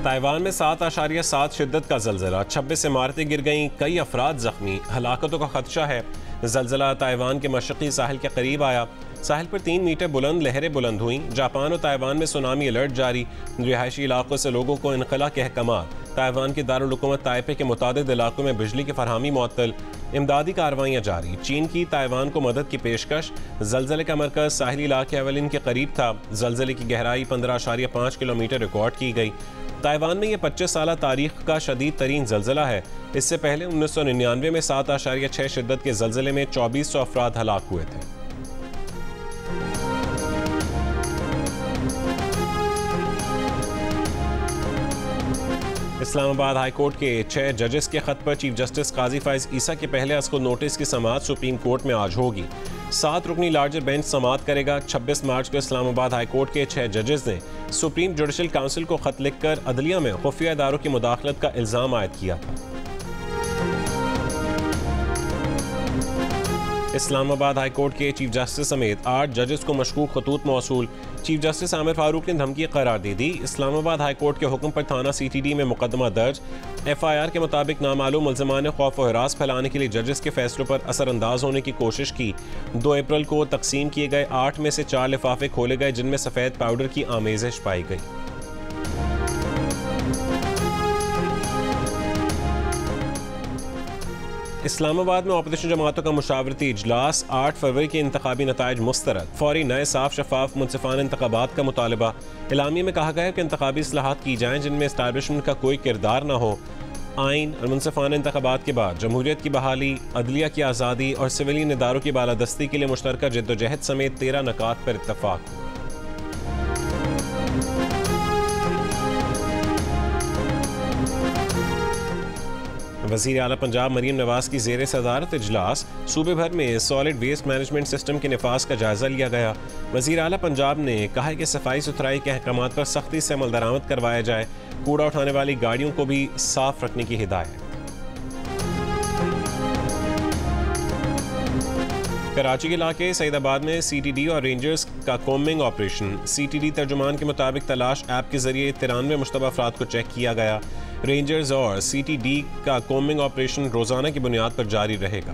Taiwan में 7.7 शिद्दत का जल्जला, 26 इमारतें गिर गईं, कई अफराद जख्मी, हलाकतों का खदशा है। जल्जला ताइवान के मशरक़ी साहिल के करीब आया। साहिल पर 3 मीटर बुलंद लहरें बुलंद हुईं। जापान और ताइवान में सुनामी अलर्ट जारी, रिहायशी इलाकों से लोगों को इनखला के अहकाम। ताइवान के दारुल हुकूमत ताइपे के मुतादिद इलाकों में बिजली की फरहमी मुअत्तल, इमदादी कार्रवाइयाँ जारी। चीन की ताइवान को मदद की पेशकश। जल्जले का मरकज़ साहिली इलाके एवलिन के करीब था। जल्जले की गहराई 15.5 किलोमीटर रिकॉर्ड की गई। ताइवान में यह 25 साल तारीख का शदीद तरीन जल्जला है। इससे पहले 1999 में 7.6 शिद्दत के जल्जले में 2400 अफराद हलाक हुए थे। इस्लामाबाद हाई कोर्ट के 6 जजेस के खत पर चीफ जस्टिस काजी फाइज ईसा के पहले अज़ को नोटिस की समाअत सुप्रीम कोर्ट में आज होगी। 7 रुकनी लार्जर बेंच समाअत करेगा। 26 मार्च को इस्लामाबाद हाई कोर्ट के 6 जजेस ने सुप्रीम जुडिशल काउंसिल को खत लिखकर अदलिया में खुफिया इदारों की मुदाखलत का इल्ज़ाम आयद किया था। इस्लामाबाद हाई कोर्ट के चीफ जस्टिस समेत 8 जजेस को मशकूक खतूत मौसूल। चीफ जस्टिस आमिर फारूक ने धमकी करार दे दी। इस्लामाबाद हाई कोर्ट के हुक्म पर थाना CTD में मुकदमा दर्ज। FIR के मुताबिक नामालूम मुल्ज़िमान ने खौफ और हिरास फैलाने के लिए जजेस के फैसलों पर असरअंदाज होने की कोशिश की। 2 अप्रैल को तकसीम किए गए 8 में से 4 लिफाफे खोले गए जिनमें सफ़ेद पाउडर की आमेज़श पाई गई। इस्लामाबाद में अपोजिशन जमातों का मुशावरती इजलास। 8 फरवरी के इंतखाबी नताइज मुस्तरद। फौरी नए साफ शफाफ मुनसिफाना इंतखाबात का मुतालबा। इलामी में कहा गया है कि इंतखाबी इस्लाहात की जाएँ जिनमें इस्टेब्लिशमेंट का कोई किरदार न हो। आइन और मुनसिफाना इंतखाबात के बाद जमहूरियत की बहाली, अदलिया की आज़ादी और सिविलियन इदारों की बालादस्ती के लिए मुश्तरका जद्दोजहद समेत 13 नकात पर इत्तफाक। वज़ीर आला पंजाब मरीम नवाज की ज़ेर सदारत इजलास। सूबे भर में सॉलिड वेस्ट मैनेजमेंट सिस्टम के निफाज का जायज़ा लिया गया। वज़ीर आला पंजाब ने कहा है कि सफाई सुथराई के अहकाम पर सख्ती से अमल दरामद करवाया जाए। कूड़ा उठाने वाली गाड़ियों को भी साफ रखने की हिदायत। कराची के इलाके सईदाबाद में CTD और रेंजर्स का कोमिंग ऑपरेशन। CTD तर्जुमान के मुताबिक तलाश ऐप के जरिए 93 मुश्तबा अफराद को चेक किया गया। रेंजर्स और CTD का कोमिंग ऑपरेशन रोजाना की बुनियाद पर जारी रहेगा।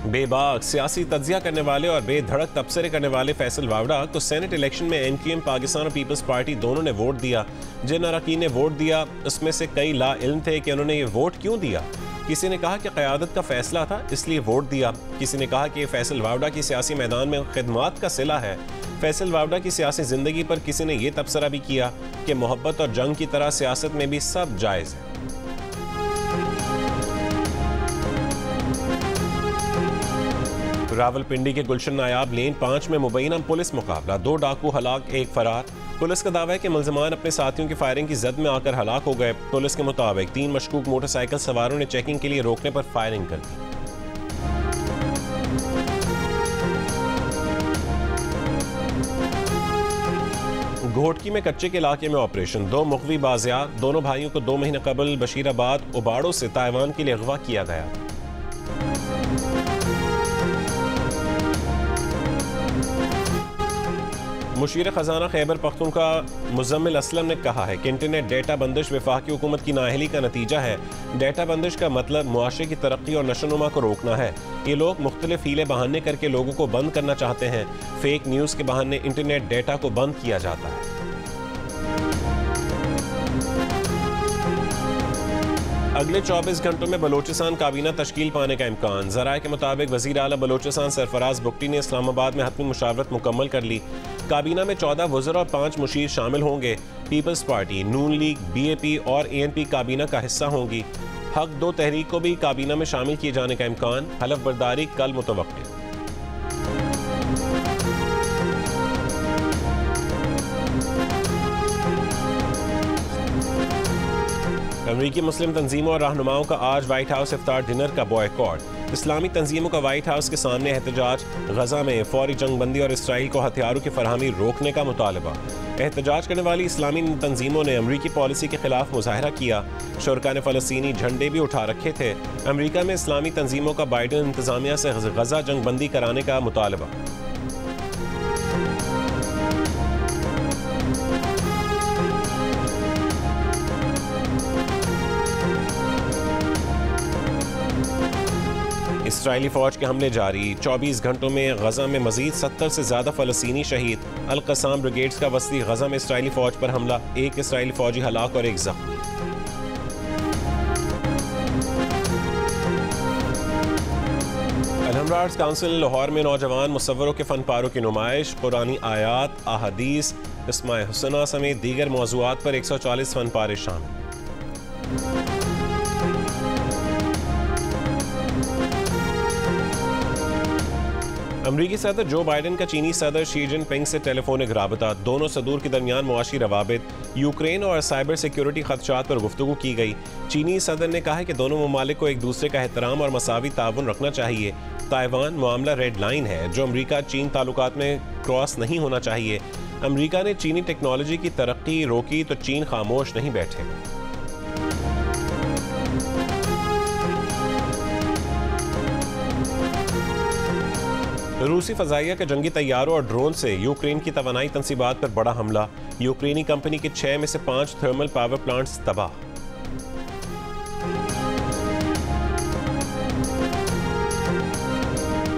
बेबाक सियासी तज्जिया करने वाले और बेधड़क तबसरे करने वाले फैसल वावड़ा को सेनेट इलेक्शन में MQM पाकिस्तान और पीपल्स पार्टी दोनों ने वोट दिया। जिन अरकान ने वोट दिया उसमें से कई ला इल्म थे कि उन्होंने ये वोट क्यों दिया। किसी ने कहा कि क़यादत का फैसला था इसलिए वोट दिया। किसी ने कहा कि फैसल वावड़ा की सियासी मैदान में खिदमात का सिला है। फैसल वावड़ा की सियासी ज़िंदगी पर किसी ने यह तबसरा भी किया कि मोहब्बत और जंग की तरह सियासत में भी सब जायज़ है। रावलपिंडी के गुलशन नायाब लेन 5 में मुबैना पुलिस मुकाबला। 2 डाकू हलाक, 1 फरार। पुलिस का दावा है कि मुल्ज़िमान अपने साथियों की फायरिंग की जद में आकर हलाक हो गए। पुलिस के मुताबिक 3 मशकूक मोटरसाइकिल सवारों ने चेकिंग के लिए रोकने पर फायरिंग कर दी। घोटकी में कच्चे के इलाके में ऑपरेशन। 2 मुग़वी बाज़ियात। दोनों भाइयों को 2 महीने कबल बशीराबाद उबाड़ों से ताइवान के लिए अगवा किया गया। मुशीर खजाना खैबर पख्तूनख्वा मुज़म्मिल असलम ने कहा है कि इंटरनेट डेटा बंदिश वफाकी हुकूमत की नाअहली का नतीजा है। डेटा बंदिश का मतलब मुआशरे की तरक्की और नशोनुमा को रोकना है। ये लोग मुख्तलिफ हीले बहाने करके लोगों को बंद करना चाहते हैं। फेक न्यूज़ के बहाने इंटरनेट डेटा को बंद किया जाता है। अगले 24 घंटों में बलोचिस्तान काबीना तश्कील पाने का इम्कान। ज़राए के मुताबिक वज़ीर आला बलोचिस्तान सरफराज बुगटी ने इस्लामाबाद में हतमी मुशावरत मुकम्मल कर ली। काबीना में 14 वज़रा और 5 मुशीर शामिल होंगे। पीपल्स पार्टी, नून लीग, BAP और ANP काबीना का हिस्सा होंगी। हक 2 तहरीक को भी काबीना में शामिल किए जाने का इम्कान। हलफ बर्दारी कल मुतवक्किल। अमरीकी मुस्लिम तंजीमों और रहनुमाओं का आज व्हाइट हाउस इफ्तार डिनर का बॉयकॉट। इस्लामी तंजीमों का व्हाइट हाउस के सामने एहतजाज। गजा में फौरी जंगबंदी और इसराइल को हथियारों की फरहमी रोकने का मुतालबा। एहतजाज करने वाली इस्लामी तंजीमों ने अमरीकी पॉलिसी के खिलाफ मुजाहरा किया। शुरका ने फ़लस्तीनी झंडे भी उठा रखे थे। अमरीका में इस्लामी तंजीमों का बाइडन इंतजामिया से गजा जंगबंदी कराने का मुतालबा। इसराइली फ़ौज के हमले जारी, 24 घंटों में गजा में मजीद 70 से ज़्यादा फ़लस्तीनी शहीद। अल-क़स्साम ब्रिगेड्स का वस्ती गजा में इसराइली फ़ौज पर हमला, एक इसराइली फ़ौजी हलाक और एक ज़ख्मी। अल-हमरा आर्ट्स काउंसिल लाहौर में नौजवान मुसव्वरों के फ़न पारों की नुमाइश, कुरानी आयात, अहादीस, इस्माए हुसना समेत दीगर मौज़ूआत पर 140 फ़न पारे शामिल। अमरीकी सदर जो बाइडन का चीनी सदर शी जिनपिंग से टेलीफोनिक राबता, दोनों सदूर के दरमियान मुआशी रवाबित, यूक्रेन और साइबर सिक्योरिटी खदशात पर गुफ्तगू की गई। चीनी सदर ने कहा है कि दोनों ममालिक को एक दूसरे का एहतराम और मसावी ताउन रखना चाहिए। ताइवान मामला रेड लाइन है जो अमरीका चीन ताल्लुकात में क्रॉस नहीं होना चाहिए। अमरीका ने चीनी टेक्नोलॉजी की तरक्की रोकी तो चीन खामोश नहीं बैठेगा। रूसी फ़ज़ाइया के जंगी तैयारों और ड्रोन से यूक्रेन की तवानाई तंसीबात पर बड़ा हमला, यूक्रेनी कंपनी के 6 में से 5 थर्मल पावर प्लांट्स तबाह।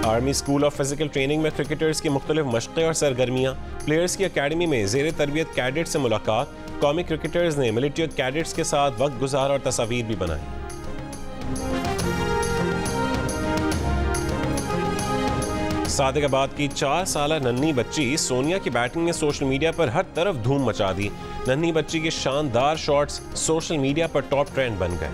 Army school of physical training में क्रिकेटर्स की मुख्तलिफ मशक़ें और सरगर्मियाँ, प्लेयर्स की अकेडमी में ज़ेर तरबियत कैडेट से मुलाकात, कौमी क्रिकेटर्स ने मिलिट्री कैडेट्स के साथ वक्त गुजारा और तस्वीर भी बनाई। सादिकाबाद की 4 साल नन्ही बच्ची सोनिया की बैटिंग ने सोशल मीडिया पर हर तरफ धूम मचा दी। नन्ही बच्ची के शानदार शॉट्स सोशल मीडिया पर टॉप ट्रेंड बन गए।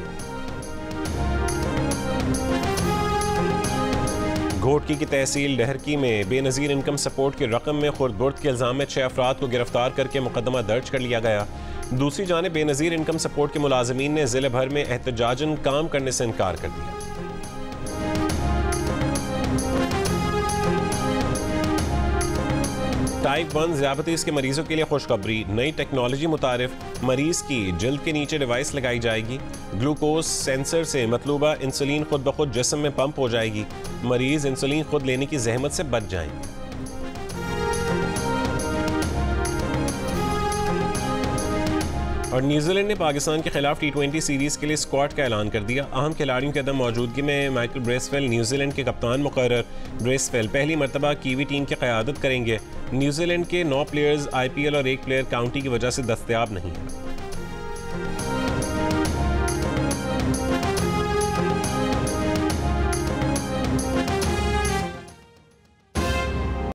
घोटकी की तहसील डहरकी में बेनज़ीर इनकम सपोर्ट की रकम में खुर्द-बुर्द के इल्ज़ाम में 6 अफराद को गिरफ्तार करके मुकदमा दर्ज कर लिया गया। दूसरी जानिब बेनज़ीर इनकम सपोर्ट के मुलाजमीन ने ज़िले भर में एहतजाजन काम करने से इनकार कर दिया। टाइप 1 ज़ियाबतीस के मरीजों के लिए खुशखबरी, नई टेक्नोलॉजी मुतारिफ, मरीज की जल्द के नीचे डिवाइस लगाई जाएगी। ग्लूकोज सेंसर से मतलूबा इंसुलिन खुद ब खुद जिस्म में पंप हो जाएगी। मरीज इंसुलिन खुद लेने की जहमत से बच जाएंगे। और न्यूजीलैंड ने पाकिस्तान के खिलाफ T20 सीरीज के लिए स्क्वाड का ऐलान कर दिया। अहम खिलाड़ियों की अदम मौजूदगी में माइकल ब्रेसवेल न्यूजीलैंड के कप्तान मुकर्रर। ब्रेसवेल पहली मरतबा कीवी टीम की क़यादत करेंगे। न्यूजीलैंड के 9 प्लेयर्स IPL और 1 प्लेयर काउंटी की वजह से दस्तयाब नहीं है।